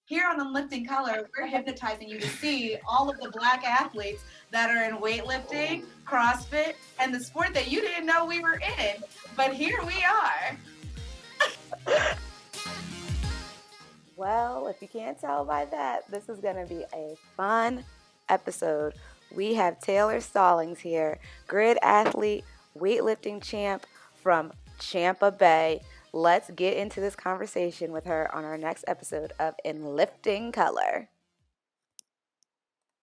Here on Lifting Color, we're hypnotizing you to see all of the Black athletes that are in weightlifting, CrossFit, and the sport that you didn't know we were in. But here we are. Well, if you can't tell by that, this is going to be a fun episode. We have Taylar Stallings here, grid athlete, weightlifting champ from Tampa Bay. Let's get into this conversation with her on our next episode of In Lifting Color.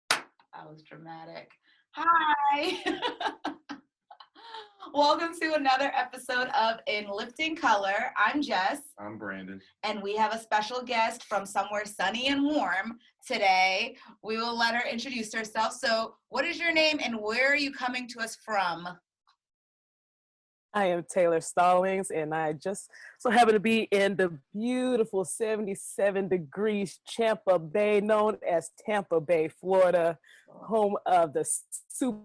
That was dramatic. Hi. Welcome to another episode of In Lifting Color. I'm Jess. I'm Brandon. And we have a special guest from somewhere sunny and warm today. We will let her introduce herself. So what is your name and where are you coming to us from? I am Taylar Stallings, and I just so happen to be in the beautiful 77 degrees Tampa Bay, known as Tampa Bay, Florida, home of the Super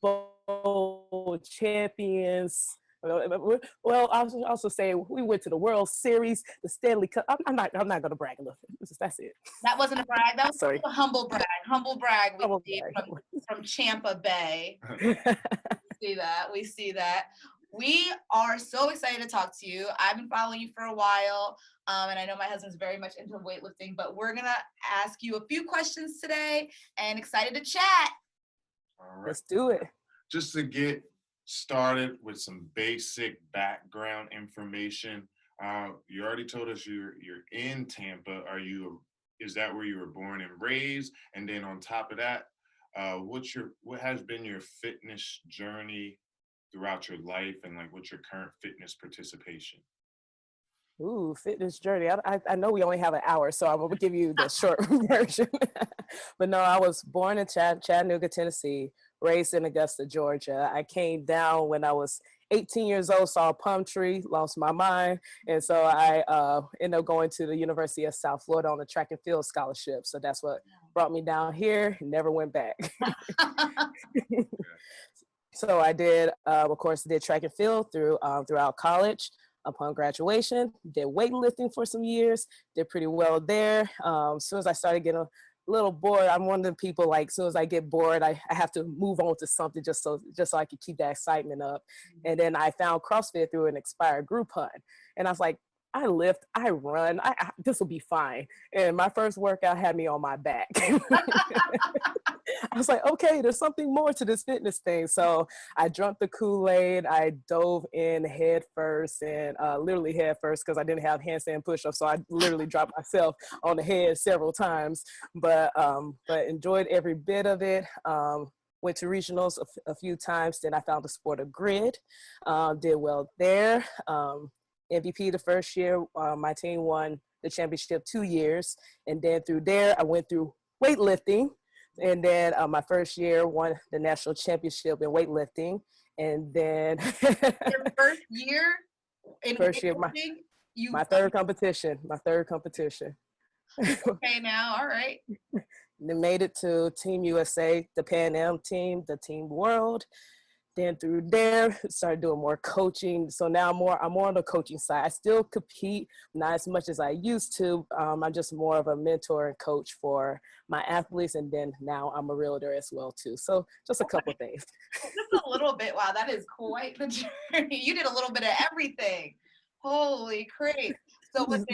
Bowl champions. Well, I was also say we went to the World Series, the Stanley Cup. I'm not going to brag a little. That's it. That wasn't a brag. That was Sorry. A humble brag. Humble brag. Humble See brag. from Tampa Bay. We see that. We are so excited to talk to you. I've been following you for a while, and I know my husband's very much into weightlifting, but we're going to ask you a few questions today and excited to chat. All right. Let's do it. Just to get started with some basic background information, you already told us you're in Tampa. Is that where you were born and raised? And then on top of that, what has been your fitness journey throughout your life, and like what's your current fitness participation? Ooh, fitness journey. I know we only have an hour, so I'm going to give you the short version. But no, I was born in Chattanooga, Tennessee, raised in Augusta, Georgia. I came down when I was 18 years old, saw a palm tree, lost my mind. And so I ended up going to the University of South Florida on a track and field scholarship. So that's what brought me down here, never went back. So I did, of course, did track and field throughout college. Upon graduation, did weightlifting for some years, did pretty well there. As soon as I started getting a little bored, I'm one of the people, like, as soon as I get bored, I have to move on to something just so I could keep that excitement up. And then I found CrossFit through an expired group hunt. And I was like, I lift, I run, this will be fine. And my first workout had me on my back. I was like, okay, there's something more to this fitness thing. So I drank the Kool-Aid. I dove in head first, and literally head first, because I didn't have handstand push-ups. So I literally dropped myself on the head several times, but enjoyed every bit of it. Went to regionals a few times. Then I found the sport of grid, did well there. MVP the first year. My team won the championship 2 years. And then through there, I went through weightlifting. And then my first year won the national championship in weightlifting. And then Your first year in weightlifting? My third competition. Okay, now, all right. Then made it to Team USA, the PanAm team, the Team World. Then through there, started doing more coaching. So now I'm more on the coaching side. I still compete, not as much as I used to. I'm just more of a mentor and coach for my athletes. And then now I'm a realtor as well too. So just a couple of things. Just a little bit. Wow, that is quite the journey. You did a little bit of everything. Holy crap. So was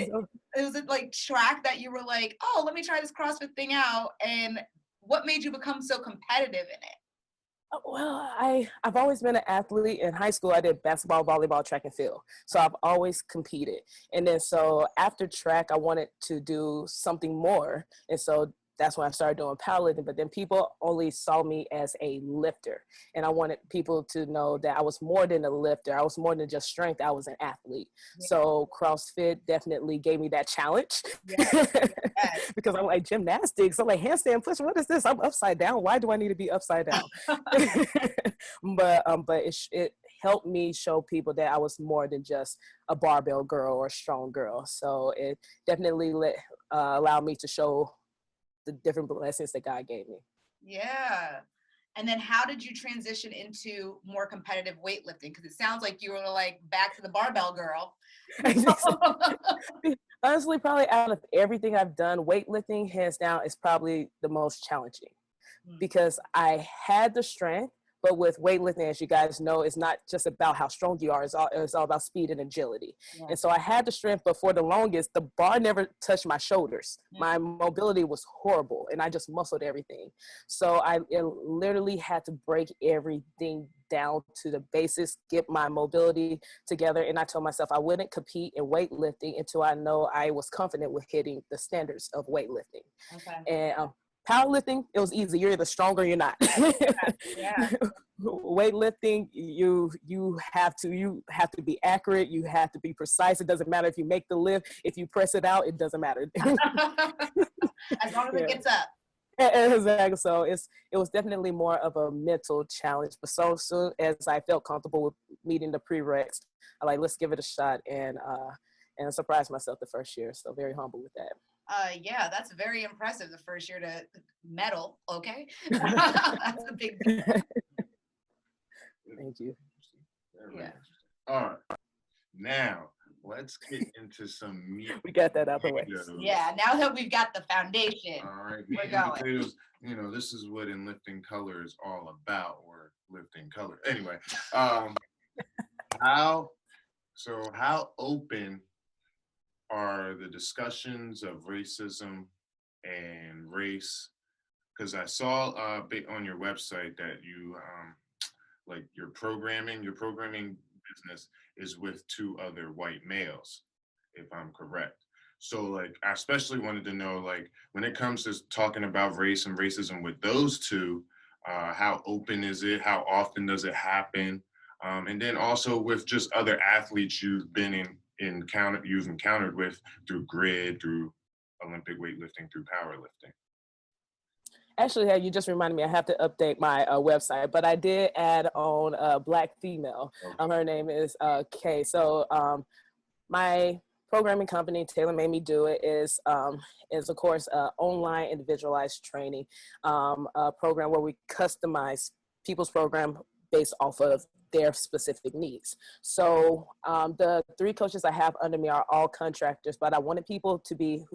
it like track that you were like, oh, let me try this CrossFit thing out? And what made you become so competitive in it? Well, I've always been an athlete. In high school, I did basketball, volleyball, track and field. So I've always competed. And then so after track, I wanted to do something more. And so that's when I started doing powerlifting. But then people only saw me as a lifter. And I wanted people to know that I was more than a lifter. I was more than just strength. I was an athlete. Yeah. So CrossFit definitely gave me that challenge. Yes. Because I'm like, gymnastics. I'm like, handstand push. What is this? I'm upside down. Why do I need to be upside down? But it helped me show people that I was more than just a barbell girl or a strong girl. So it definitely allowed me to show the different blessings that God gave me. Yeah. And then how did you transition into more competitive weightlifting? Because it sounds like you were like back to the barbell girl. Honestly, probably out of everything I've done, weightlifting hands down is probably the most challenging because I had the strength, but with weightlifting, as you guys know, it's not just about how strong you are. It's all about speed and agility. Yeah. And so I had the strength, but for the longest, the bar never touched my shoulders. My mobility was horrible, and I just muscled everything. So I literally had to break everything down to the basics, get my mobility together. And I told myself I wouldn't compete in weightlifting until I know I was confident with hitting the standards of weightlifting. Okay. And powerlifting, it was easy. You're either strong or you're not. Yeah. Weightlifting, you have to be accurate. You have to be precise. It doesn't matter if you make the lift. If you press it out, it doesn't matter. As long as it gets up. Exactly. So it was definitely more of a mental challenge. But so soon as I felt comfortable with meeting the prereqs, I like, let's give it a shot, and surprised myself the first year. So very humble with that. Yeah, that's very impressive. The first year to medal. Okay. That's a big deal. Thank you. Yeah. All right. Now let's get into some meat. We got that out the way. Yeah. Now that we've got the foundation, all right, we're going. potatoes, this is what In Lifting Color is all about. We're lifting color. Anyway, how open are the discussions of racism and race? Because I saw on your website that you like your programming business is with 2 other white males, if I'm correct. So like I especially wanted to know, like, when it comes to talking about race and racism with those 2, how open is it? How often does it happen? And then also with just other athletes you've been encountered with through grid, through Olympic weightlifting, through powerlifting. Actually, you just reminded me, I have to update my website, but I did add on a Black female. Okay. Her name is Kay. So my programming company, Taylor Made Me Do It, is of course online individualized training program where we customize people's program based off of their specific needs. So the 3 coaches I have under me are all contractors, but I wanted people to be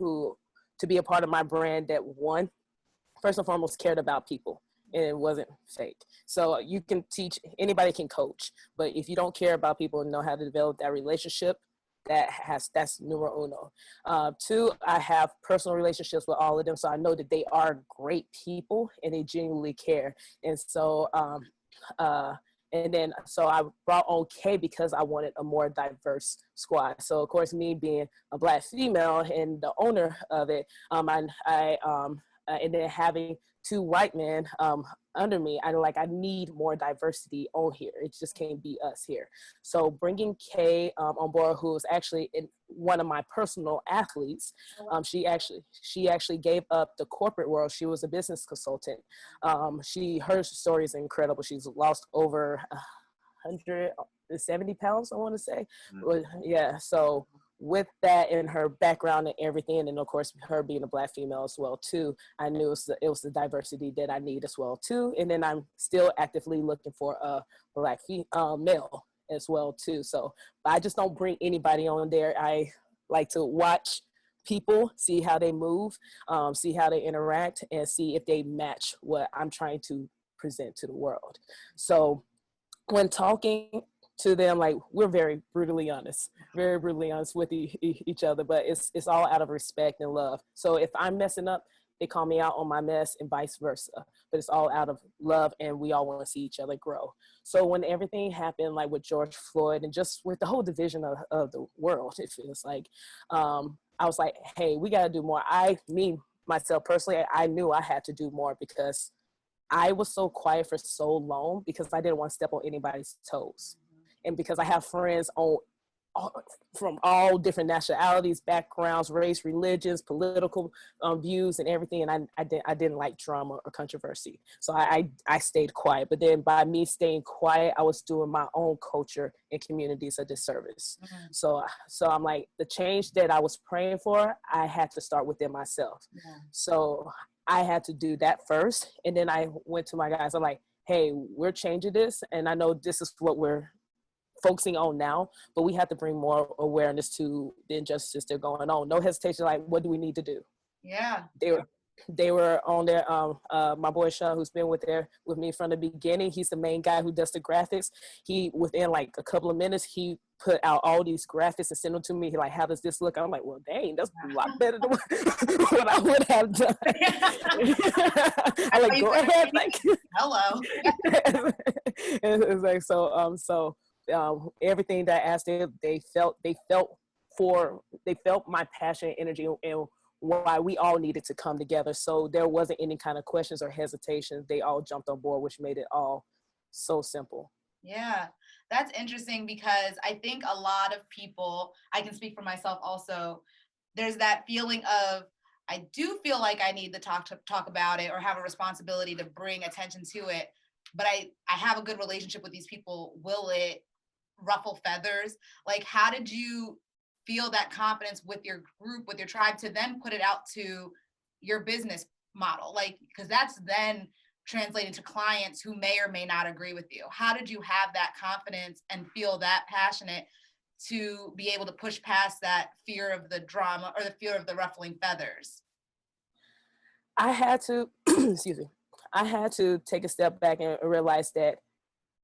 a part of my brand that, one, first and foremost, cared about people, and it wasn't fake. So you can teach, anybody can coach, but if you don't care about people and know how to develop that relationship, that's numero uno. 2, I have personal relationships with all of them, so I know that they are great people and they genuinely care. And so so I brought on Kay because I wanted a more diverse squad. So of course, me being a Black female and the owner of it, and then having 2 white men under me, I need more diversity on here. It just can't be us here. So bringing Kay on board, who is actually one of my personal athletes, she actually gave up the corporate world. She was a business consultant. Her story is incredible. She's lost over 170 pounds, I want to say. Yeah. So with that and her background and everything, and of course her being a Black female as well too, I knew it was the diversity that I need as well too. And then I'm still actively looking for a Black male as well too. So I just don't bring anybody on there. I like to watch people, see how they move, see how they interact, and see if they match what I'm trying to present to the world. So when talking to them, like, we're very brutally honest with each other, but it's all out of respect and love. So if I'm messing up, they call me out on my mess and vice versa, but it's all out of love, and we all want to see each other grow. So when everything happened, like with George Floyd and just with the whole division of the world, it feels like, I was like, hey, we got to do more. Myself personally, I knew I had to do more because I was so quiet for so long because I didn't want to step on anybody's toes. And because I have friends from all different nationalities, backgrounds, race, religions, political views, and everything, and I didn't like drama or controversy, so I stayed quiet. But then by me staying quiet, I was doing my own culture and communities a disservice. Mm-hmm. So I'm like, the change that I was praying for, I had to start within myself. Yeah. So I had to do that first, and then I went to my guys. I'm like, hey, we're changing this, and I know this is what we're focusing on now, but we have to bring more awareness to the injustices that are going on. No hesitation, like, what do we need to do? Yeah. They were on there. My boy Sean, who's been with me from the beginning, he's the main guy who does the graphics. He, within like a couple of minutes, he put out all these graphics and sent them to me. He like, how does this look? I'm like, well, dang, that's a lot better than what I would have done. I'm like, go ahead, like, hello. It's like, so everything that I asked them, they felt my passion and energy, and why we all needed to come together. So there wasn't any kind of questions or hesitations. They all jumped on board, which made it all so simple. Yeah, that's interesting, because I think a lot of people, I can speak for myself also, there's that feeling of, I do feel like I need to talk about it or have a responsibility to bring attention to it, but I have a good relationship with these people. Will it ruffle feathers? Like, how did you feel that confidence with your group, with your tribe, to then put it out to your business model? Like, because that's then translating to clients who may or may not agree with you. How did you have that confidence and feel that passionate to be able to push past that fear of the drama or the fear of the ruffling feathers? I had to, excuse me, I had to take a step back and realize that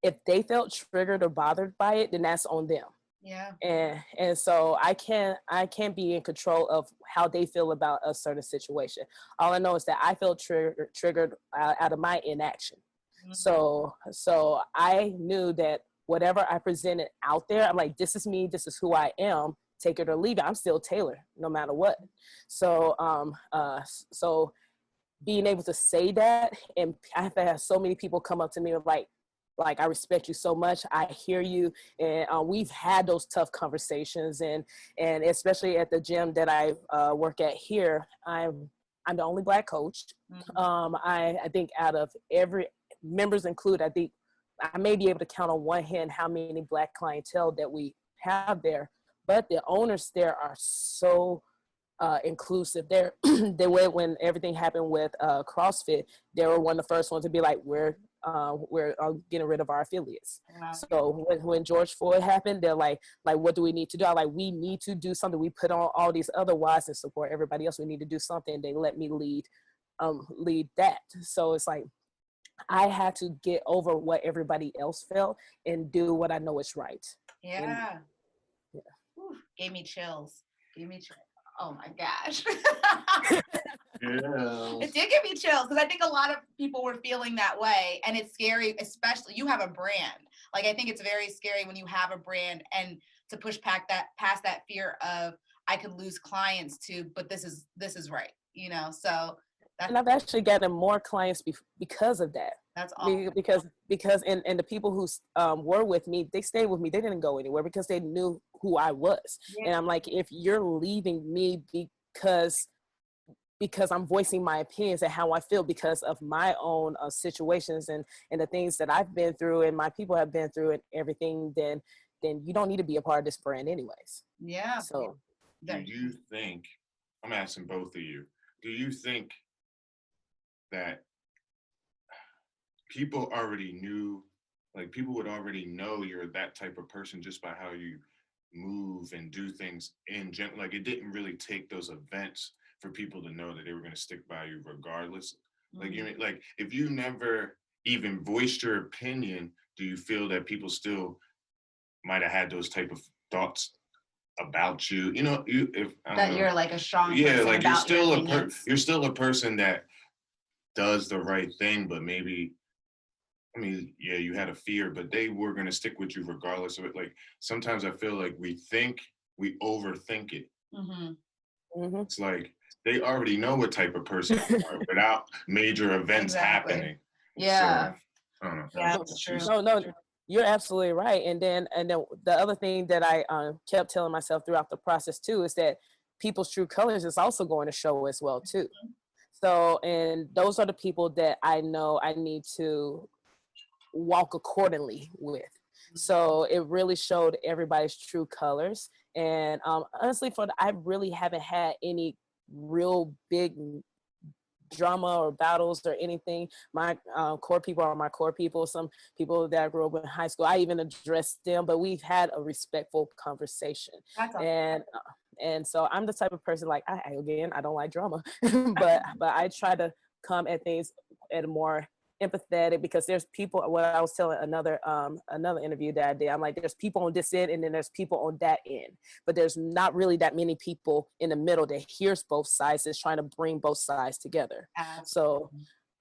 if they felt triggered or bothered by it, then that's on them. Yeah. And so I can't be in control of how they feel about a certain situation. All I know is that I felt triggered out of my inaction. Mm-hmm. So I knew that whatever I presented out there, I'm like, this is me, this is who I am, take it or leave it. I'm still Taylar, no matter what. So so being able to say that, and I've had so many people come up to me with like, I respect you so much. I hear you. And we've had those tough conversations, and especially at the gym that I work at here, I'm the only Black coach. Mm-hmm. I think out of every, members included, I think I may be able to count on one hand how many Black clientele that we have there, but the owners there are so inclusive. They were, when everything happened with CrossFit, they were one of the first ones to be like, we're getting rid of our affiliates. Wow. So when George Floyd happened, they're like, what do we need to do? I'm like, we need to do something. We put on all these other wives and support everybody else. We need to do something. They let me lead that. So it's like, I had to get over what everybody else felt and do what I know is right. Yeah. And, yeah. Whew, gave me chills. Oh my gosh. Yeah. It did give me chills, because I think a lot of people were feeling that way, and it's scary, especially you have a brand. Like, I think it's very scary when you have a brand, and to push past that fear of, I could lose clients to, but this is right, you know. So and I've actually gotten more clients because of that. That's awesome. Because and the people who were with me, they stayed with me. They didn't go anywhere because they knew who I was. Yeah. And I'm like, if you're leaving me because I'm voicing my opinions and how I feel because of my own situations and the things that I've been through and my people have been through and everything, then you don't need to be a part of this brand anyways. Yeah. So do you think, I'm asking both of you, do you think that people already knew, like people would already know you're that type of person just by how you move and do things in general? Like, it didn't really take those events for people to know that they were going to stick by you regardless. Like, you like, if you never even voiced your opinion, do you feel that people still might have had those type of thoughts about you? You know, you're like a strong yeah, person, like about you're still a person that does the right thing, but maybe, I mean, yeah, you had a fear, but they were going to stick with you regardless of it. Like, sometimes I feel like we overthink it. Mm-hmm. It's like they already know what type of person you are without major events happening. Yeah. So, I don't know. Yeah, that's true. No, you're absolutely right. And then the other thing that I kept telling myself throughout the process too is that people's true colors is also going to show as well too. Mm-hmm. So, and those are the people that I know I need to walk accordingly with. So it really showed everybody's true colors. And honestly, I really haven't had any real big drama or battles or anything. My core people are my core people. Some people that I grew up in high school, I even addressed them, but we've had a respectful conversation. That's awesome. And so I'm the type of person, like, I don't like drama, but I try to come at things at a more empathetic, because there's people, what I was telling another interview that I did, I'm like, there's people on this end and then there's people on that end, but there's not really that many people in the middle that hears both sides, is trying to bring both sides together. So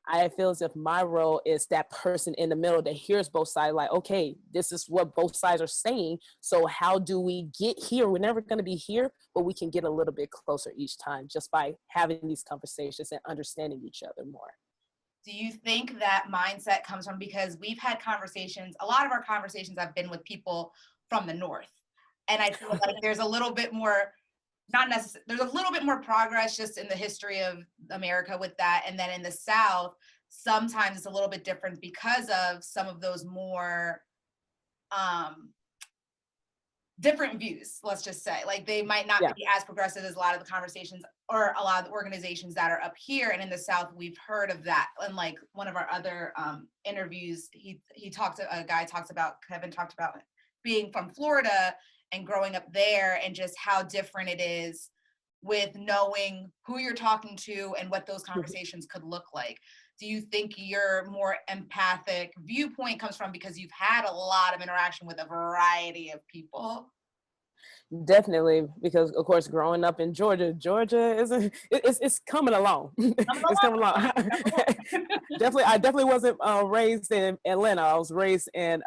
I feel as if my role is that person in the middle that hears both sides, like, okay, this is what both sides are saying, so how do we get here? We're never going to be here, but we can get a little bit closer each time just by having these conversations and understanding each other more. Do you think that mindset comes from, because we've had conversations, a lot of our conversations have been with people from the North, and I feel like there's a little bit more, there's a little bit more progress just in the history of America with that, and then in the South, sometimes it's a little bit different because of some of those more different views, let's just say. Like, they might not be as progressive as a lot of the conversations or a lot of the organizations that are up here. And in the South, we've heard of that. And like one of our other interviews, Kevin talked about being from Florida and growing up there, and just how different it is with knowing who you're talking to and what those conversations could look like. Do you think your more empathic viewpoint comes from because you've had a lot of interaction with a variety of people? Definitely, because of course, growing up in Georgia it's coming along. It's coming along. I definitely wasn't raised in Atlanta. I was raised in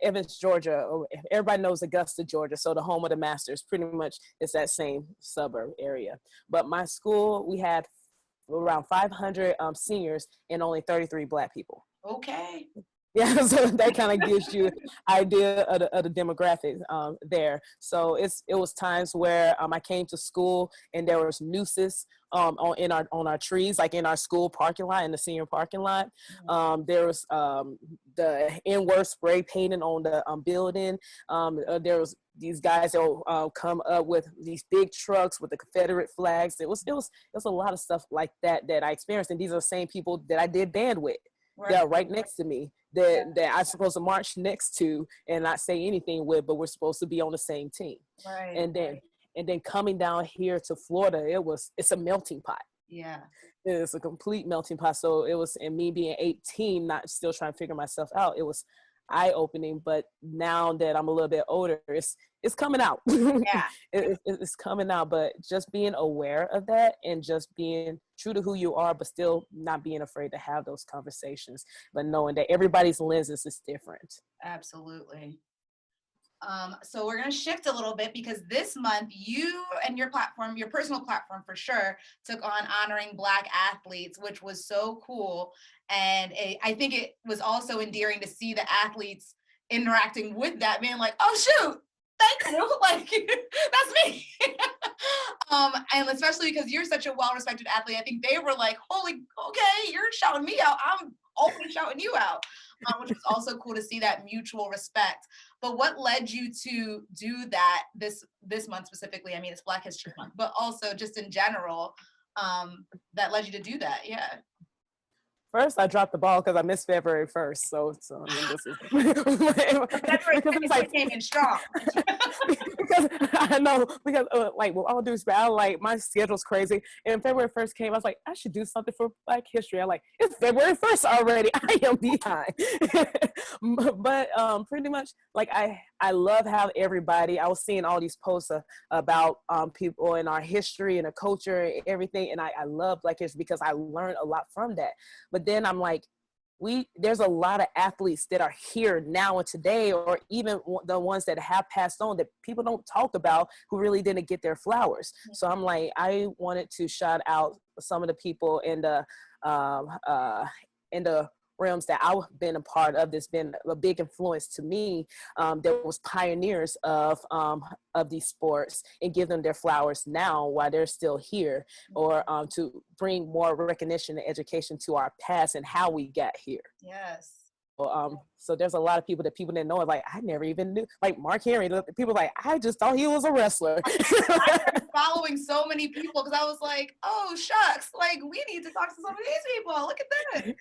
Evans, Georgia. Everybody knows Augusta, Georgia, so the home of the Masters. Pretty much, it's that same suburb area. But my school, we had around 500 seniors and only 33 Black people. Okay. Yeah, so that kind of gives you idea of the demographics there. So it was times where I came to school and there was nooses on our trees, like in our school parking lot, in the senior parking lot. There was the N-word spray painting on the building. There was these guys that will come up with these big trucks with the Confederate flags. It was a lot of stuff like that I experienced, and these are the same people that I did band with. Right. They're right next to me that I'm supposed to march next to and not say anything with, but we're supposed to be on the same team. Right. And then coming down here to Florida, it's a melting pot. Yeah. It's a complete melting pot. So it was, and me being 18, not still trying to figure myself out, it was eye-opening. But now that I'm a little bit older, it's coming out. Yeah. It's coming out, but just being aware of that and just being true to who you are, but still not being afraid to have those conversations, but knowing that everybody's lenses is different. Absolutely. So we're going to shift a little bit, because this month you and your platform, your personal platform for sure, took on honoring Black athletes, which was so cool. And I think it was also endearing to see the athletes interacting with that, being like, oh shoot, thank you, like that's me. And especially because you're such a well-respected athlete, I think they were like, holy, okay, you're shouting me out, I'm always shouting you out, which was also cool to see that mutual respect. But what led you to do that this month specifically? I mean, it's Black History Month, but also just in general, that led you to do that? Yeah. First, I dropped the ball because I missed February 1st. So I mean, this is February 1st came in strong. because I know, because like, with all due respect, like, my schedule's crazy. And February 1st came, I was like, I should do something for Black history. I'm like, it's February 1st already. I am behind. But pretty much, like, I love how everybody, I was seeing all these posts about people in our history and the culture and everything. And I love Black history because I learned a lot from that. But then I'm like, there's a lot of athletes that are here now and today, or even the ones that have passed on that people don't talk about, who really didn't get their flowers. So I'm like, I wanted to shout out some of the people in the realms that I've been a part of, that's been a big influence to me, that was pioneers of these sports, and give them their flowers now while they're still here, or to bring more recognition and education to our past and how we got here. Yes. So there's a lot of people that people didn't know. Like, I never even knew, like Mark Henry, people like, I just thought he was a wrestler. following so many people because I was like, oh shucks, like we need to talk to some of these people. Look at this.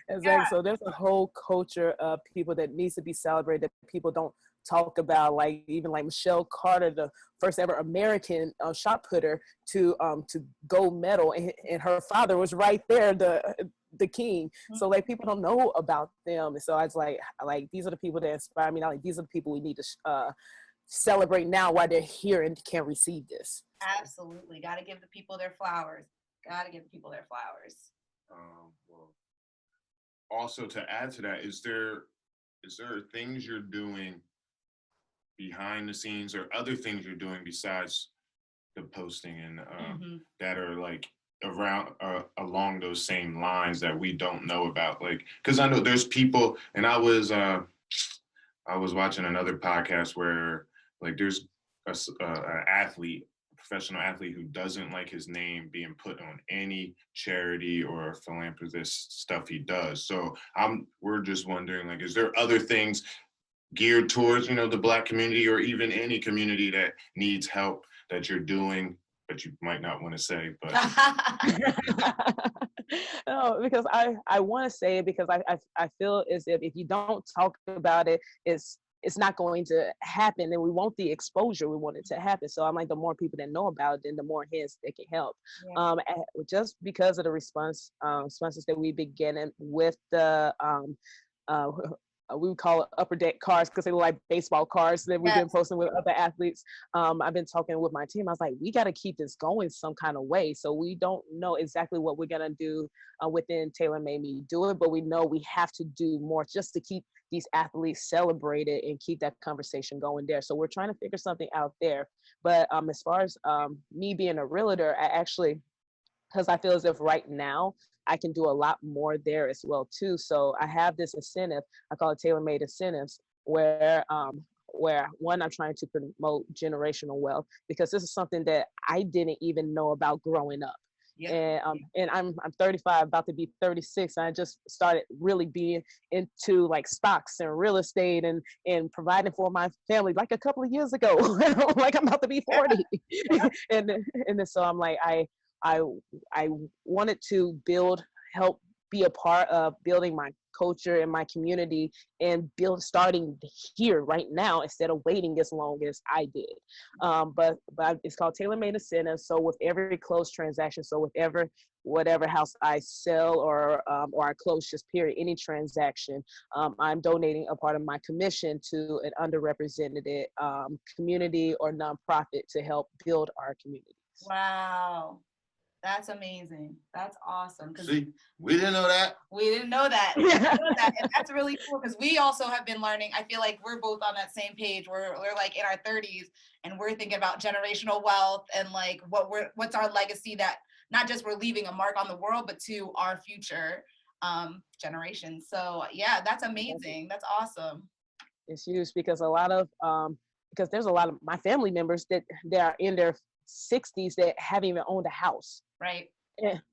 Exactly. Yeah. So there's a whole culture of people that needs to be celebrated that people don't talk about, like even like Michelle Carter, the first ever American shot putter to gold medal, and her father was right there, the king. So like people don't know about them, and so I was like these are the people that inspire me. Like these are the people we need to celebrate now while they're here and can receive this. Absolutely, got to give the people their flowers. Got to give the people their flowers. Well, also to add to that, is there things you're doing behind the scenes or other things you're doing besides the posting and that are like around along those same lines that we don't know about? Like, because I know there's people, and I was watching another podcast where like there's a athlete, professional athlete, who doesn't like his name being put on any charity or philanthropist stuff he does. So we're just wondering, like, is there other things geared towards, the Black community or even any community that needs help that you're doing, but you might not want to say, but no, because I want to say it because I feel as if you don't talk about it, it's not going to happen, and we want the exposure we want it to happen. So I'm like, the more people that know about it, then the more hands that can help. Yeah. Just because of the responses that we've been getting with the we would call it upper deck cards because they look like baseball cards that we've been posting with other athletes. I've been talking with my team. I was like, we got to keep this going some kind of way. So we don't know exactly what we're going to do within Taylar Made Me Do It, but we know we have to do more just to keep these athletes celebrated and keep that conversation going there. So we're trying to figure something out there. But as far as me being a realtor, I actually, because I feel as if right now I can do a lot more there as well too. So I have this incentive, I call it Taylar Made Incentives, where one, I'm trying to promote generational wealth, because this is something that I didn't even know about growing up. Yep. And I'm 35, about to be 36. And I just started really being into like stocks and real estate and providing for my family like a couple of years ago. Like I'm about to be 40. and then so I'm like, I wanted to help be a part of building my culture and my community and starting here right now instead of waiting as long as I did. But it's called Taylar Made Incentives. So with every closed transaction, so with whatever house I sell or I close, just period, any transaction, I'm donating a part of my commission to an underrepresented community or nonprofit to help build our communities. Wow. That's amazing. That's awesome. See, we didn't know that. We didn't know that. And that's really cool because we also have been learning. I feel like we're both on that same page. We're like in our 30s and we're thinking about generational wealth and like what's our legacy, that not just we're leaving a mark on the world, but to our future generations. So yeah, that's amazing. That's awesome. It's huge because because there's a lot of my family members that are in their 60s that haven't even owned a house. Right.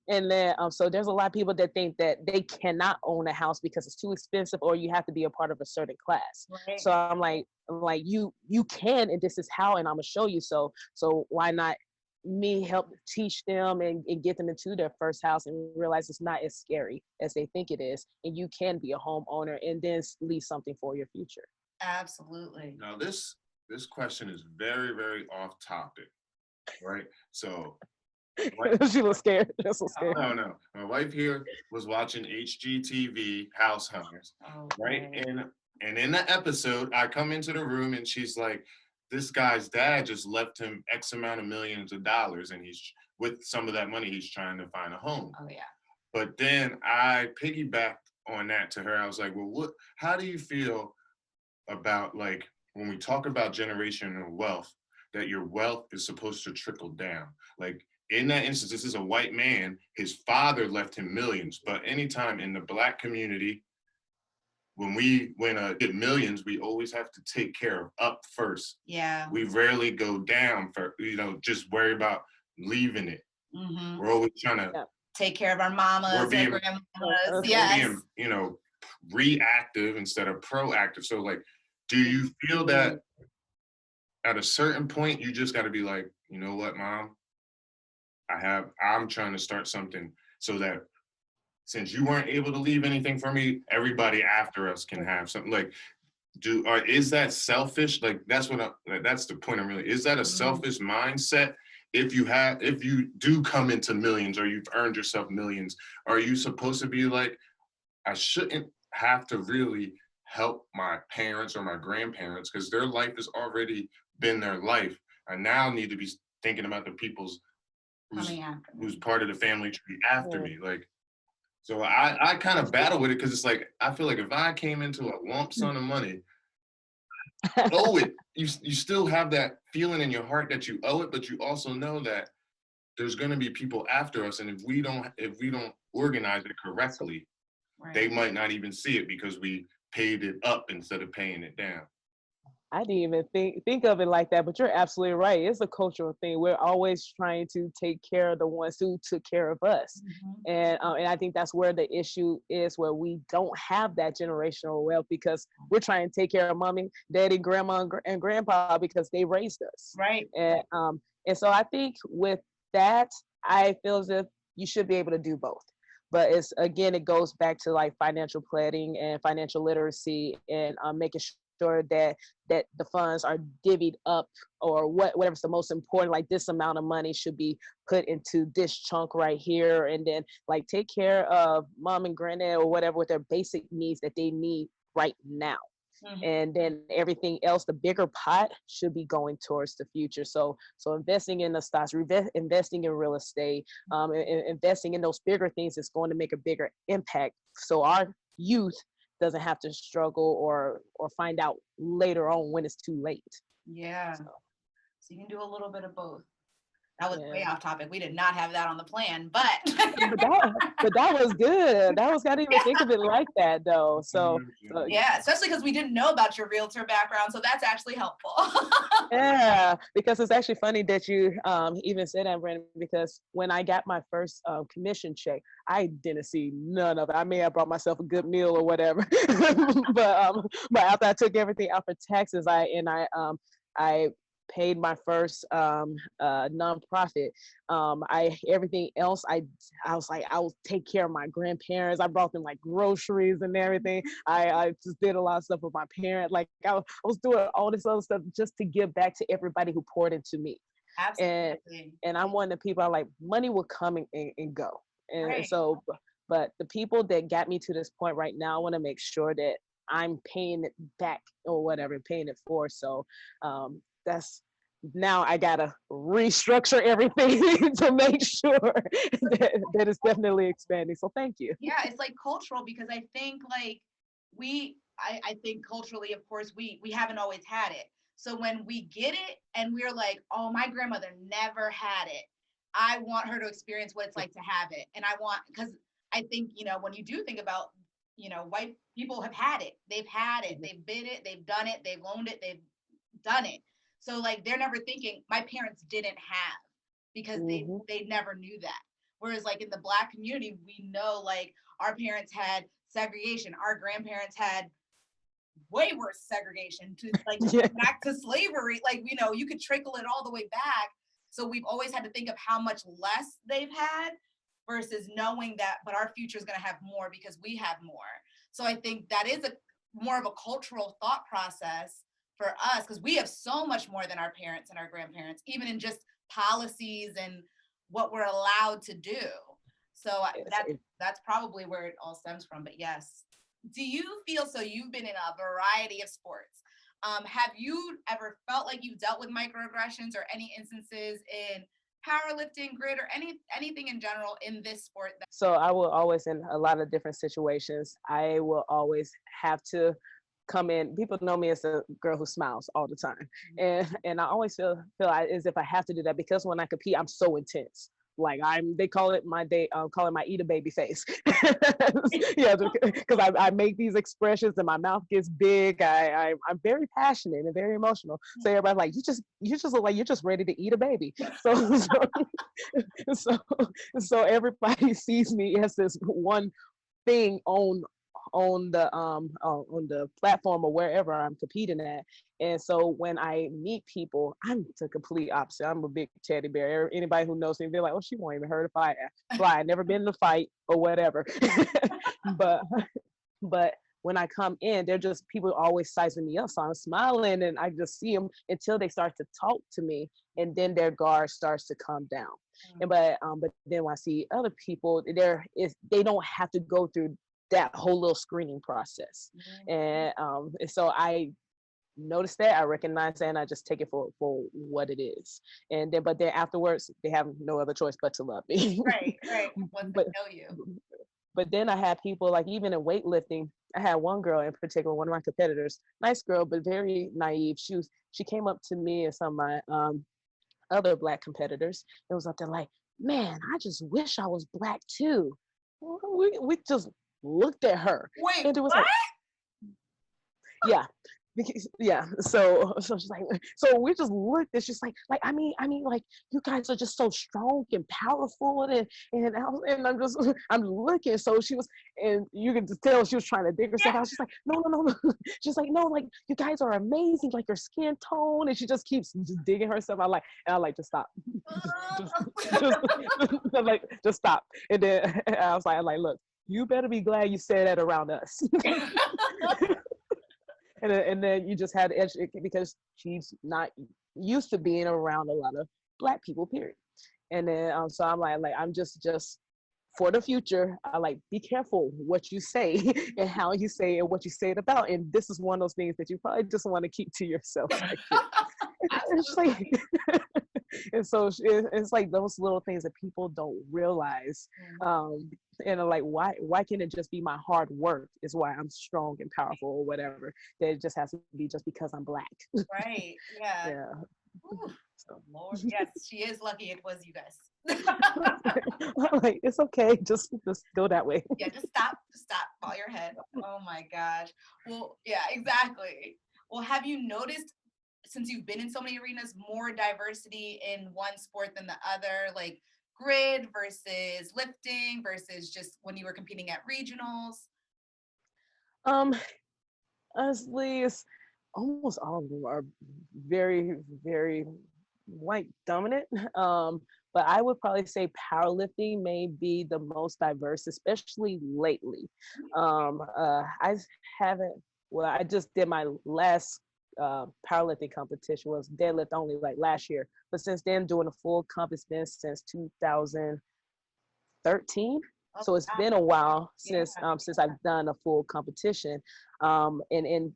And then so there's a lot of people that think that they cannot own a house because it's too expensive or you have to be a part of a certain class. Right. So I'm like you can, and this is how, and I'm gonna show you. So why not me help teach them and get them into their first house and realize it's not as scary as they think it is, and you can be a homeowner and then leave something for your future. Absolutely. Now this question is very, very off topic, right? So she was scared. That's so scared. No. My wife here was watching HGTV House Hunters, right? And in the episode, I come into the room and she's like, this guy's dad just left him X amount of millions of dollars, and he's with some of that money, he's trying to find a home. Oh yeah. But then I piggybacked on that to her. I was like, well, how do you feel about, like, when we talk about generational wealth, that your wealth is supposed to trickle down? Like, in that instance, this is a white man, his father left him millions, but anytime in the Black community, when get millions, we always have to take care of up first. Yeah. We rarely go down for, just worry about leaving it. Mm-hmm. We're always trying to take care of our mamas, our grandmamas. Yes. We're being, reactive instead of proactive. So like, do you feel that at a certain point, you just got to be like, you know what, Mom? I'm trying to start something so that since you weren't able to leave anything for me, everybody after us can have something. Like, is that selfish? Like, that's the point I'm really, is that a selfish mindset? If you do come into millions or you've earned yourself millions, are you supposed to be like, I shouldn't have to really help my parents or my grandparents because their life has already been their life. I now need to be thinking about the people's who's part of the family tree after me. Like, so I kind of battle with it because it's like, I feel like if I came into a lump sum of money, owe it, you still have that feeling in your heart that you owe it, but you also know that there's going to be people after us, and if we don't organize it correctly, they might not even see it because we paid it up instead of paying it down. I didn't even think of it like that, but you're absolutely right. It's a cultural thing. We're always trying to take care of the ones who took care of us. And I think that's where the issue is, where we don't have that generational wealth because we're trying to take care of mommy, daddy, grandma, and grandpa because they raised us. Right. And so I think with that, I feel as if you should be able to do both. But it goes back to like financial planning and financial literacy and making sure that the funds are divvied up, or whatever's the most important, like this amount of money should be put into this chunk right here, and then like take care of mom and granddad or whatever with their basic needs that they need right now. And then everything else, the bigger pot, should be going towards the future. So investing in the stocks, investing in real estate, investing in those bigger things is going to make a bigger impact. So our youth doesn't have to struggle or find out later on when it's too late. Yeah. So you can do a little bit of both. That was way off topic. We did not have that on the plan, but that was good. I didn't even think of it like that though. So yeah, especially because we didn't know about your realtor background, so that's actually helpful. Yeah, because it's actually funny that you even said that, Brandon, because when I got my first commission check, I didn't see none of it. I may have brought myself a good meal or whatever, but after I took everything out for taxes, I paid my first nonprofit. Everything else, I was like, I'll take care of my grandparents. I brought them like groceries and everything. I just did a lot of stuff with my parents. Like I was doing all this other stuff just to give back to everybody who poured into me. Absolutely. And I'm one of the people I like, money will come and go. And so, but the people that got me to this point right now, I want to make sure that I'm paying it back or whatever, paying it for. So that's, now I gotta restructure everything to make sure that it's definitely expanding. So thank you. Yeah, it's like cultural, because I think like I think culturally, of course, we haven't always had it. So when we get it and we're like, oh, my grandmother never had it, I want her to experience what it's like to have it. And because I think, when you do think about, white people have had it. They've had it. They've been it. They've done it. They've owned it. They've done it. So like, they're never thinking my parents didn't have, because they never knew that. Whereas like in the Black community, we know like our parents had segregation. Our grandparents had way worse segregation, to like back to slavery. Like, you could trickle it all the way back. So we've always had to think of how much less they've had versus knowing that, but our future is going to have more because we have more. So I think that is more of a cultural thought process for us, because we have so much more than our parents and our grandparents, even in just policies and what we're allowed to do. So that's probably where it all stems from. But yes, do you feel, so you've been in a variety of sports, have you ever felt like you've dealt with microaggressions or any instances in powerlifting, grid, or anything in general in this sport? So I will always, in a lot of different situations, I will always have to come in. People know me as a girl who smiles all the time, and I always feel as if I have to do that, because when I compete, I'm so intense. Like they call it my eat a baby face. Yeah, because I make these expressions and my mouth gets big. I'm very passionate and very emotional. So everybody's like, you just look like you're just ready to eat a baby. So everybody sees me as this one thing on on the platform or wherever I'm competing at. And so when I meet people, I'm the complete opposite. I'm a big teddy bear. Anybody who knows me, they're like, "Oh, she won't even hurt if I fly. Never been in a fight or whatever." but but when I come in, they're just people always sizing me up. So I'm smiling and I just see them until they start to talk to me, and then their guard starts to come down. And but then when I see other people, they don't have to go through that whole little screening process. And so I notice that, I recognize that, and I just take it for what it is. And then but then afterwards they have no other choice but to love me. Right. Once they know you. But then I had people like even in weightlifting, I had one girl in particular, one of my competitors, nice girl, but very naive. She came up to me and some of my other Black competitors and was up there like, "Man, I just wish I was Black too." We just looked at her. Wait, and it was what? like, yeah. Yeah, so she's like, so we just looked and she's like I mean like you guys are just so strong and powerful and I'm looking. So she was, and you can just tell she was trying to dig herself out. She's like, no. She's like, no, like you guys are amazing, like your skin tone, and she just keeps just digging herself out. And I like, just stop. just stop. And then I was like, look, you better be glad you said that around us. And then you just had to educate because she's not used to being around a lot of Black people, period. And then so I'm like I'm just for the future, I like, be careful what you say and how you say it and what you say it about. And this is one of those things that you probably just want to keep to yourself. It's like, and so it's like those little things that people don't realize. And like, why can't it just be my hard work is why I'm strong and powerful or whatever? That it just has to be just because I'm Black. Right. Yeah. Yeah. So, Lord, yes, she is lucky it was you guys. I'm like, it's okay, just go that way. Yeah, just stop, bow your head. Oh my gosh. Well, yeah, exactly. Well, have you noticed, since you've been in so many arenas, more diversity in one sport than the other, like grid versus lifting versus just when you were competing at regionals? Honestly, it's almost all of them are very, very white dominant. But I would probably say powerlifting may be the most diverse, especially lately. I haven't, well, I just did my last powerlifting competition, was deadlift only, like last year. But since then, doing a full comp has been since 2013. So it's been a while since I've done a full competition. And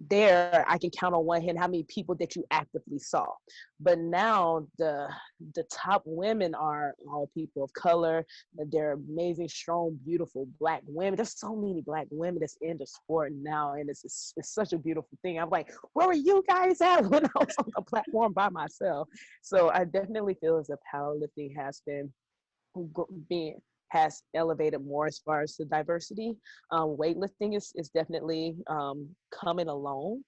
there I can count on one hand how many people that you actively saw. But now the top women are all people of color. They're amazing, strong, beautiful Black women. There's so many Black women that's in the sport now, and it's such a beautiful thing. I'm like, where were you guys at when I was on the platform by myself? So I definitely feel as if powerlifting has elevated more as far as the diversity. Weightlifting is definitely coming along.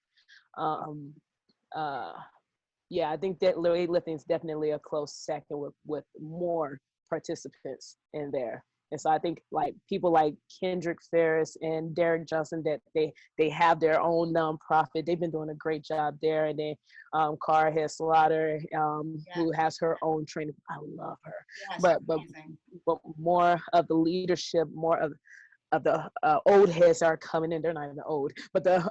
Yeah, I think that weightlifting is definitely a close second with more participants in there. And so I think like people like Kendrick Ferris and Derek Johnson, that they have their own nonprofit. They've been doing a great job there. And then Cara Slaughter, who has her own training. I love her. Yeah, but more of the leadership, more of the old heads are coming in. They're not even old, but the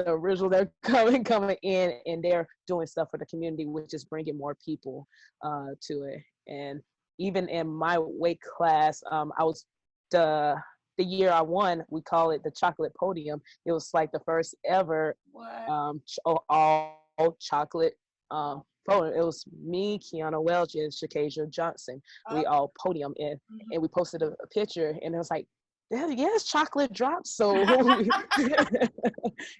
original, they're coming in, and they're doing stuff for the community, which is bringing more people to it. And even in my weight class, I was the year I won, we call it the chocolate podium. It was like the first ever all chocolate podium. It was me, Kiana Welch, and Shakasia Johnson. We all podium in, and we posted a picture, and it was like, yes, chocolate drops. So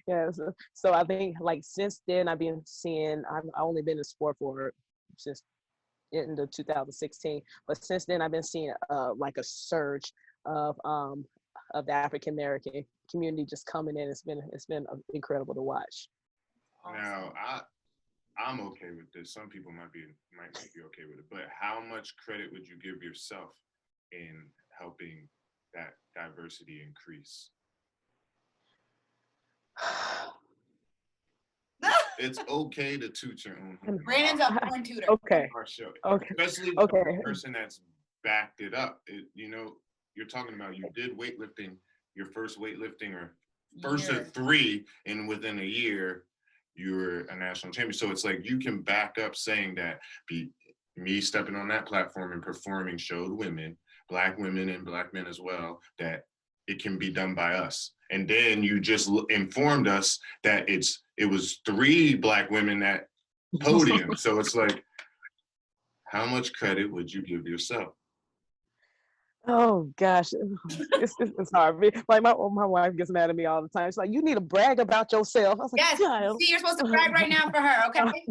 yeah, so I think like since then I've been seeing, I've only been in sport for since into 2016, but since then I've been seeing like a surge of the African American community just coming in. It's been incredible to watch. Now I'm okay with this. Some people might not be okay with it, but how much credit would you give yourself in helping that diversity increase? It's okay to toot your own horn. Brandon's a porn tutor. Okay. Our show, Okay. especially Okay. the person that's backed it up. You're talking about you did weightlifting, your first weightlifting or first of 3, and within a year you're a national champion. So it's like you can back up saying that me stepping on that platform and performing showed women, Black women and Black men as well, that it can be done by us. And then you just informed us that it was 3 Black women at podium. So it's like, how much credit would you give yourself? Oh gosh, it's hard. Like my wife gets mad at me all the time. She's like, "You need to brag about yourself." I was like, Yes. "Yeah." See, you're supposed to brag right now for her, okay?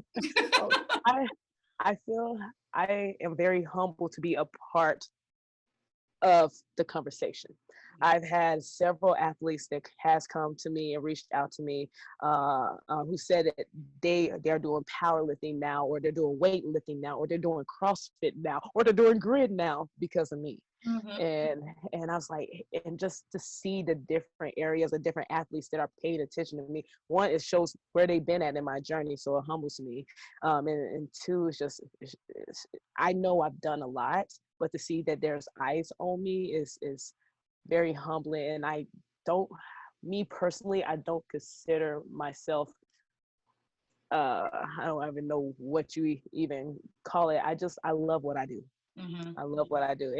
I feel I am very humble to be a part of the conversation. I've had several athletes that has come to me and reached out to me who said that they're doing powerlifting now, or they're doing weightlifting now, or they're doing CrossFit now, or they're doing grid now because of me. And I was like, and just to see the different areas of different athletes that are paying attention to me, one, it shows where they've been at in my journey, so it humbles me, and 2, I know I've done a lot, but to see that there's eyes on me is very humbling. And me personally, I don't consider myself, I don't even know what you even call it. I love what I do. I love what I do.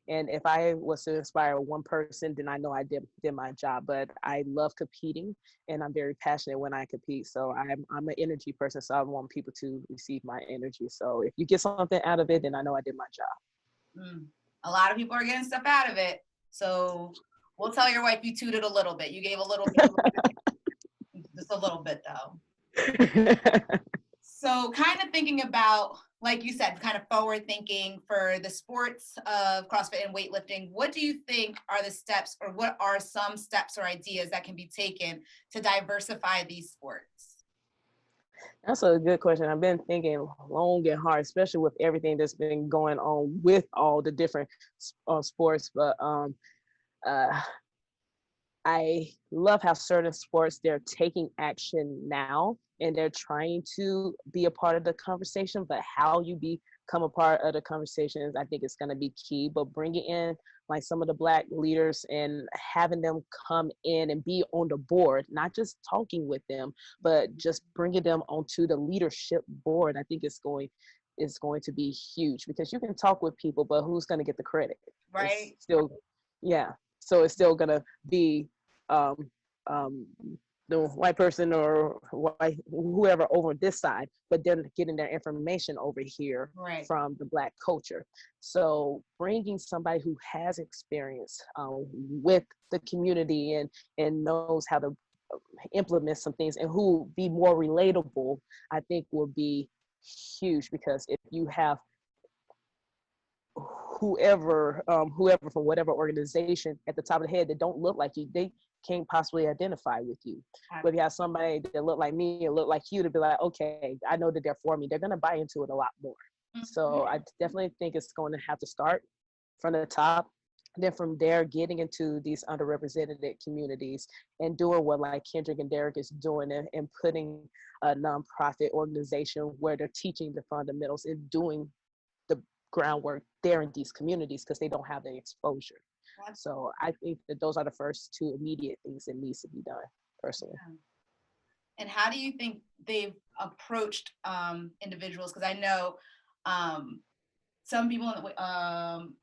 And if I was to inspire one person, then I know I did my job. But I love competing, and I'm very passionate when I compete. So I'm an energy person, so I want people to receive my energy. So if you get something out of it, then I know I did my job. A lot of people are getting stuff out of it. So we'll tell your wife you tooted a little bit. You gave a little bit. Just a little bit, though. So kind of thinking about, like you said, kind of forward thinking for the sports of CrossFit and weightlifting, what do you think are the steps, or what are some steps or ideas that can be taken to diversify these sports? That's a good question. I've been thinking long and hard, especially with everything that's been going on with all the different sports. But I love how certain sports, they're taking action now and they're trying to be a part of the conversation, but how you become a part of the conversations, I think it's going to be key. But bringing in like some of the Black leaders and having them come in and be on the board, not just talking with them, but just bringing them onto the leadership board, I think is going to be huge, because you can talk with people, but who's going to get the credit? Right. It's still, yeah. So it's still gonna be the white person or whoever over this side, but then getting their information over here from the Black culture. So bringing somebody who has experience with the community and knows how to implement some things, and who be more relatable, I think will be huge. Because if you have whoever from whatever organization at the top of the head that don't look like you, they can't possibly identify with you. But if you have somebody that look like me or look like you, to be like, okay, I know that they're for me, they're going to buy into it a lot more. So I definitely think it's going to have to start from the top. Then from there, getting into these underrepresented communities and doing what like Kendrick and Derek is doing, and putting a nonprofit organization where they're teaching the fundamentals and doing the groundwork there in these communities, because they don't have the exposure. So I think that those are the first 2 immediate things that needs to be done personally. And how do you think they've approached individuals? Because I know some people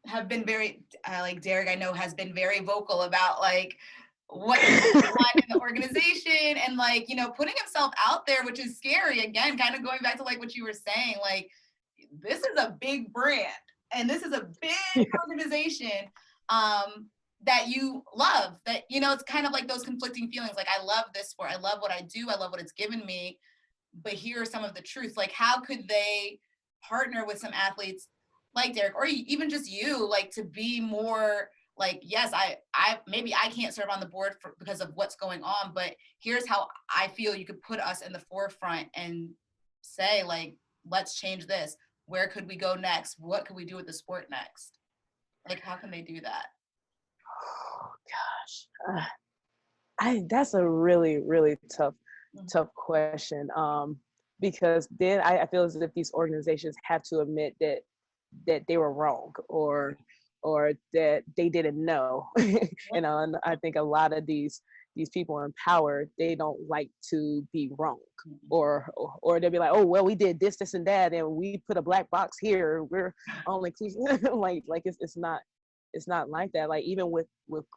have been very, like Derek, I know has been very vocal about like what he want in the organization, and like, you know, putting himself out there, which is scary. Again, kind of going back to like what you were saying, like, this is a big brand and this is a big organization that you love, that, you know, it's kind of like those conflicting feelings. Like, I love this sport. I love what I do. I love what it's given me. But here are some of the truths. Like, how could they partner with some athletes like Derek, or even just you, like, to be more like, yes, I maybe I can't serve on the board because of what's going on, but here's how I feel you could put us in the forefront and say, like, let's change this. Where could we go next? What could we do with the sport next? Like, how can they do that? Oh gosh, That's a really, really tough question. Because then I feel as if these organizations have to admit that they were wrong, or that they didn't know. You know, and I think a lot of these people in power, they don't like to be wrong, or they'll be like, oh well, we did this, this, and that, and we put a black box here. We're only like it's not like that. Like even with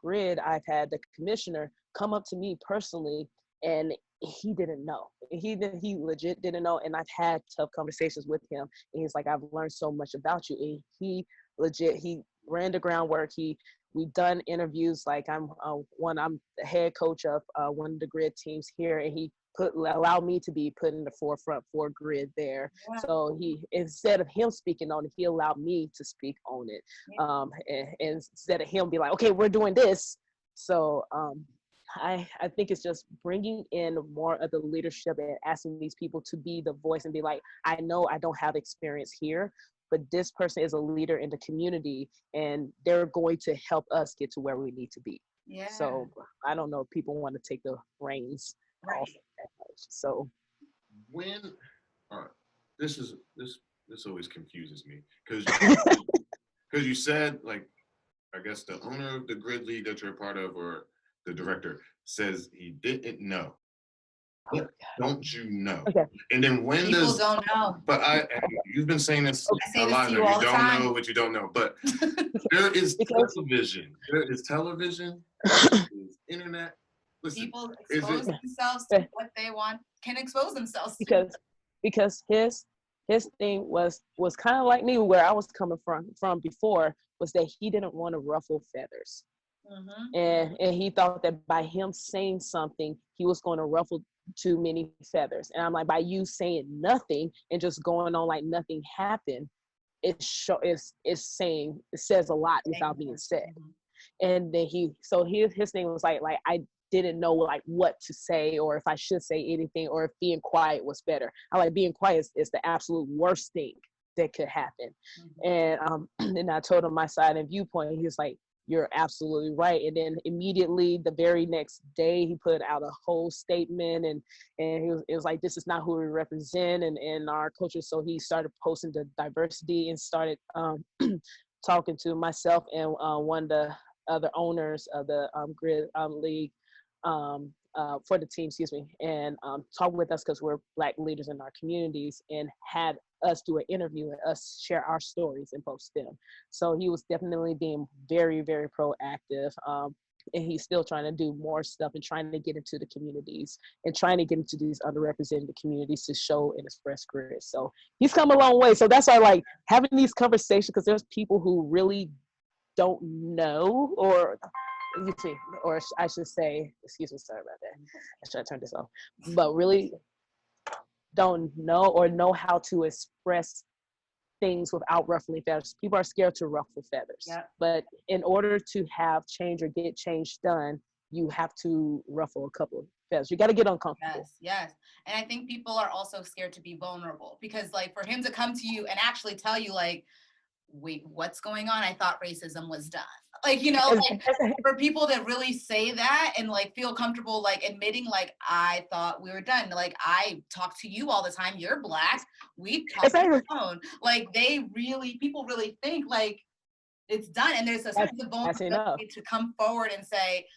Grid, I've had the commissioner come up to me personally, and he didn't know. He legit didn't know, and I've had tough conversations with him. And he's like, I've learned so much about you. And he ran the groundwork. We've done interviews. Like I'm the head coach of one of the Grid teams here, and he allowed me to be put in the forefront for Grid there. Yeah. So he, instead of him speaking on it, he allowed me to speak on it. Yeah. And instead of him be like, okay, we're doing this. So I think it's just bringing in more of the leadership and asking these people to be the voice and be like, I know I don't have experience here, but this person is a leader in the community, and they're going to help us get to where we need to be. Yeah. So I don't know if people want to take the reins off that much. So when this always confuses me because you said, like, I guess the owner of the Grid League that you're a part of, or the director, says he didn't know. What don't you know? Okay. And then when people don't know. But you've been saying this a lot. You don't know what you don't know. But there is television. There is television. There is internet. Listen, people expose themselves to what they want, can expose themselves to. Because his thing was kind of like me, where I was coming from before, was that he didn't want to ruffle feathers. Mm-hmm. And he thought that by him saying something, he was going to ruffle too many feathers. And I'm like, by you saying nothing and just going on like nothing happened, it says a lot without being said. Mm-hmm. And then his thing was like I didn't know like what to say, or if I should say anything, or if being quiet was better. I like being quiet is the absolute worst thing that could happen. Mm-hmm. And then I told him my side and viewpoint. He was like, you're absolutely right. And then immediately the very next day, he put out a whole statement, and it was like, this is not who we represent, and our coaches. So he started posting the diversity and started talking to myself and one of the other owners of the Grid League for the team, and talk with us because we're Black leaders in our communities, and had us do an interview and us share our stories and post them. So he was definitely being very, very proactive. And he's still trying to do more stuff and trying to get into the communities and trying to get into these underrepresented communities to show and express Grid. So he's come a long way. So that's why I like having these conversations, because there's people who really don't know, or I should say, excuse me, sorry about that. I should turn this off. But really don't know or know how to express things without ruffling feathers. People are scared to ruffle feathers. Yep. But in order to have change or get change done, you have to ruffle a couple of feathers. You got to get uncomfortable. Yes. And I think people are also scared to be vulnerable, because like for him to come to you and actually tell you like, wait, what's going on? I thought racism was done. Like, you know, like for people that really say that and like feel comfortable, like admitting like, I thought we were done. Like I talk to you all the time. You're Black. We talk on the phone. Like people really think like it's done. And there's a sense of vulnerability to come forward and say,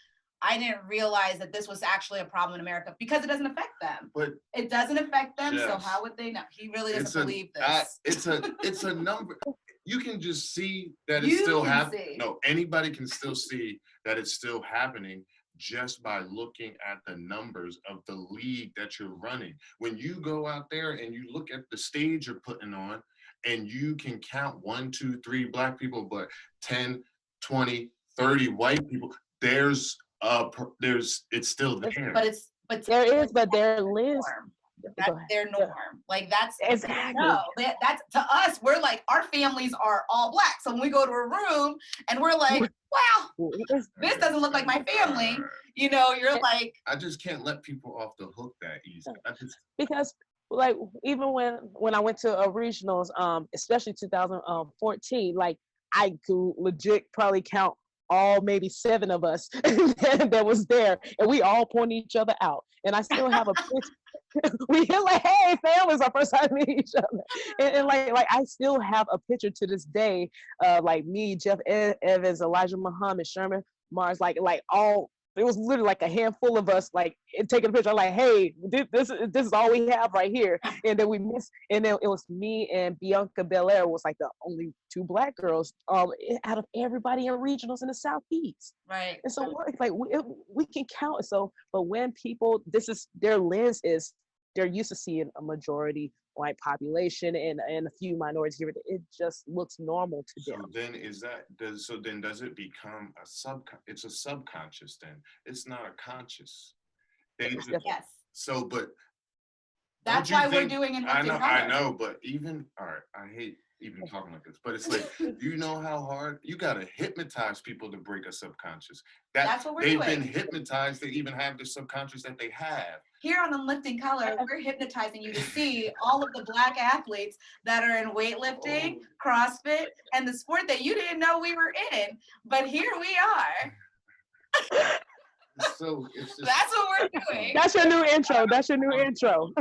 I didn't realize that this was actually a problem in America, because it doesn't affect them. But it doesn't affect them. Yes. So how would they know? He really doesn't believe this. It's a number. You can just see that it's still happening. No, anybody can still see that it's still happening just by looking at the numbers of the league that you're running. When you go out there and you look at the stage you're putting on, and you can count 1, 2, 3 Black people, but 10, 20, 30 white people, it's still there. But their lens. That's their norm. Like that's exactly. No, that's to us. We're like, our families are all Black. So when we go to a room and we're like, wow, this doesn't look like my family. You know, you're like, I just can't let people off the hook that easy. Because like even when I went to regionals, especially 2014, like I could legit probably count all maybe 7 of us that was there, and we all pointed each other out. And I still have a picture. We hit like, hey, fam, it's our first time meeting each other. And like I still have a picture to this day, like me, Jeff Evans, Elijah Muhammad, Sherman Mars, like all. It was literally like a handful of us, like taking a picture. Like, hey, this is all we have right here. And then we missed, and then it was me and Bianca Belair was like the only 2 Black girls out of everybody in regionals in the Southeast. Right. And so like we can count. So, but when people, this is their lens is they're used to seeing a majority white population and a few minorities here. It just looks normal to them. So then does it become it's a subconscious then? It's not a conscious. Yes. So, but that's why we're doing in I know, but even, all right, I hate even talking like this, but it's like, you know how hard you gotta hypnotize people to break a subconscious. That's what we're doing. They've been hypnotized to even have the subconscious that they have. Here on Lifting Color, we're hypnotizing you to see all of the Black athletes that are in weightlifting, CrossFit, and the sport that you didn't know we were in. But here we are. So it's just, that's what we're doing. That's your new intro. That's your new intro.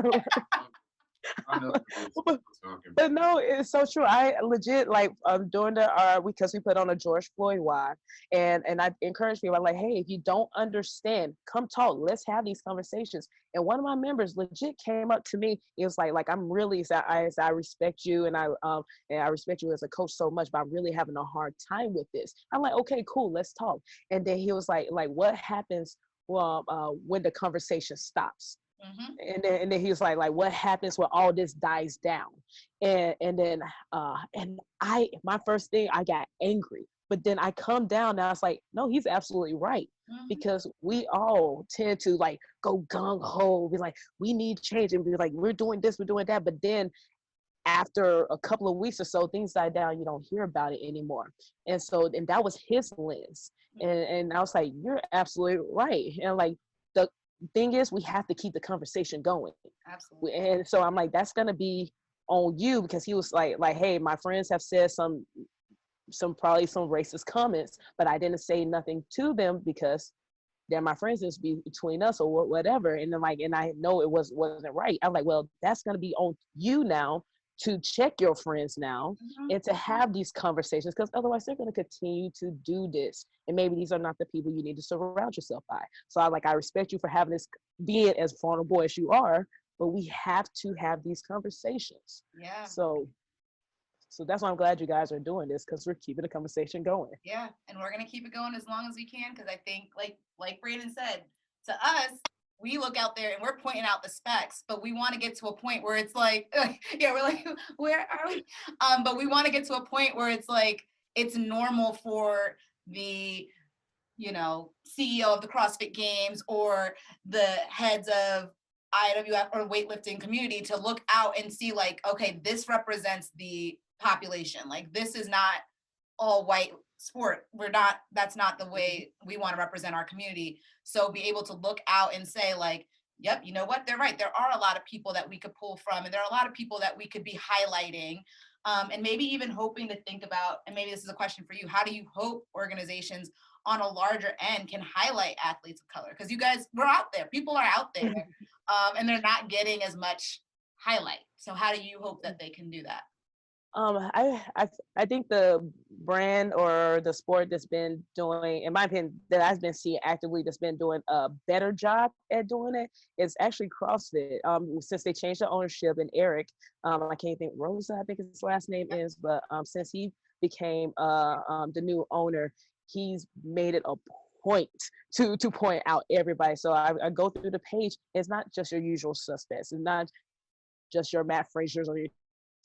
I know but no, it's so true. I legit like during the because we put on a George Floyd watch, and I encourage people, I'm like, hey, if you don't understand, come talk. Let's have these conversations. And one of my members legit came up to me. It was like I'm really, I respect you, and I respect you as a coach so much, but I'm really having a hard time with this. I'm like, okay, cool, let's talk. And then he was like what happens when the conversation stops? Mm-hmm. And then he was like what happens when all this dies down? And then my first thing, I got angry, but then I come down and I was like, no, he's absolutely right. Mm-hmm. Because we all tend to like go gung-ho, be like, we need change, and be like, we're doing this, we're doing that, but then after a couple of weeks or so, things die down, you don't hear about it anymore. And that was his lens. And I was like, you're absolutely right. And like the thing is, we have to keep the conversation going. Absolutely. And so I'm like, that's gonna be on you, because he was like, hey, my friends have said some probably some racist comments, but I didn't say nothing to them because they're my friends. It's between us or whatever. And then and I know it wasn't right. I'm like, well, that's gonna be on you now to check your friends now, mm-hmm. and to have these conversations, because otherwise they're going to continue to do this, and maybe these are not the people you need to surround yourself by. So I respect you for having this, being as vulnerable as you are, but we have to have these conversations. Yeah. So that's why I'm glad you guys are doing this, because we're keeping the conversation going. Yeah, and we're going to keep it going as long as we can, because I think like Brandon said, to us, we look out there and we're pointing out the specs, but we want to get to a point where it's like, yeah, we're like, where are we? But we want to get to a point where it's like, it's normal for the, CEO of the CrossFit Games or the heads of IWF or weightlifting community to look out and see like, okay, this represents the population. Like, this is not all white sport. That's not the way we want to represent our community. So be able to look out and say like, yep, you know what, they're right. There are a lot of people that we could pull from, and there are a lot of people that we could be highlighting, and maybe even hoping to think about, and maybe this is a question for you, how do you hope organizations on a larger end can highlight athletes of color? Because you guys, we're out there, people are out there, and they're not getting as much highlight. So how do you hope that they can do that? I think the brand or the sport that's been doing, in my opinion, that I've been seeing actively, that's been doing a better job at doing it is actually CrossFit. Since they changed the ownership, and Eric, I can't think, Rosa, I think his last name is, but since he became the new owner, he's made it a point to point out everybody. So I go through the page. It's not just your usual suspects. It's not just your Matt Frazier's or your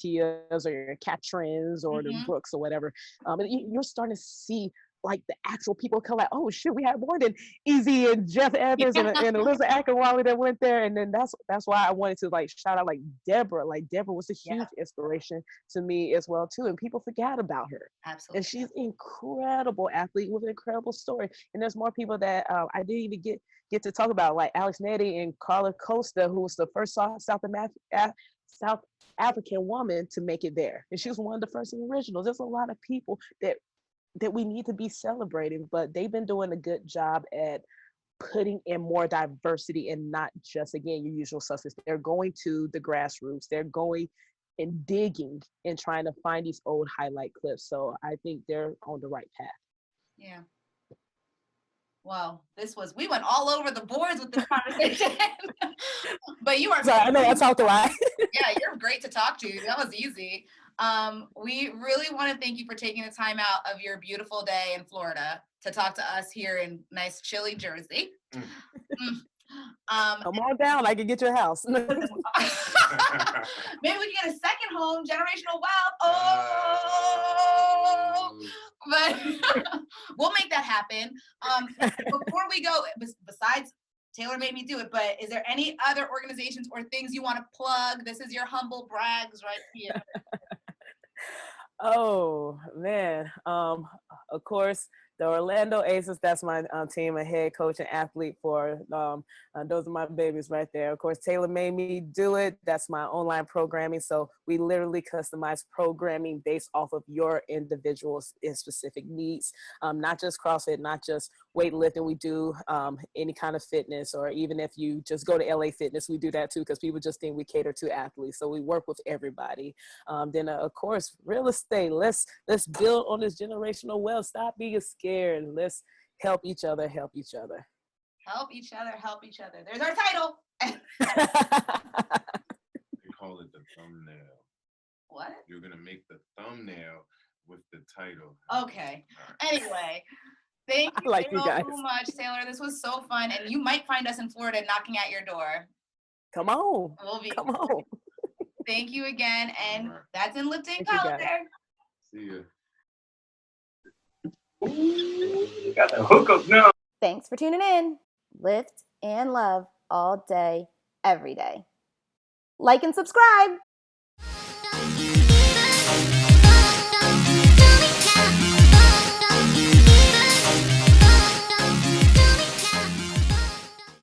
Tias or your Catrins or the Brooks or whatever. You're starting to see like the actual people come like, oh shit, we had more than Easy and Jeff Evans and Alyssa Akinwale that went there. And then that's why I wanted to like shout out like Deborah. Like Deborah was a huge inspiration to me as well too. And people forgot about her. Absolutely. And she's an incredible athlete with an incredible story. And there's more people that I didn't even get to talk about, like Alex Nettie and Carla Costa, who was the first South African woman to make it there. And she was one of the first originals. There's a lot of people that that we need to be celebrating. But they've been doing a good job at putting in more diversity and not just, again, your usual suspects. They're going to the grassroots. They're going and digging and trying to find these old highlight clips. So I think they're on the right path. Yeah. Well, we went all over the boards with this conversation. But you are. So I know I talked a lot. Yeah, you're great to talk to. That was easy. We really want to thank you for taking the time out of your beautiful day in Florida to talk to us here in nice chilly Jersey. Come on down. I can get your house. Maybe we can get a second home, generational wealth. Oh, but we'll make that happen. Before we go, besides Taylar made me do it, but is there any other organizations or things you want to plug? This is your humble brags right here. Oh man. Of course, the Orlando Aces, that's my team, a head coach and athlete for. Those are my babies right there. Of course, Taylar made me do it. That's my online programming. So we literally customize programming based off of your individual's specific needs. Not just CrossFit, not just weightlifting. We do any kind of fitness, or even if you just go to LA Fitness, we do that too, because people just think we cater to athletes. So we work with everybody. Then of course, real estate. Let's build on this generational wealth. Stop being scared. Let's help each other. Help each other. Help each other. Help each other. There's our title. They call it the thumbnail. What? You're gonna make the thumbnail with the title. Okay. Anyway, thank you so much, Taylar. This was so fun, and you might find us in Florida knocking at your door. Come on. Come on. Thank you again, and that's in Lifting Calendar. See you. Ooh, got the hookup now. Thanks for tuning in. Lift and love all day, every day. Like and subscribe.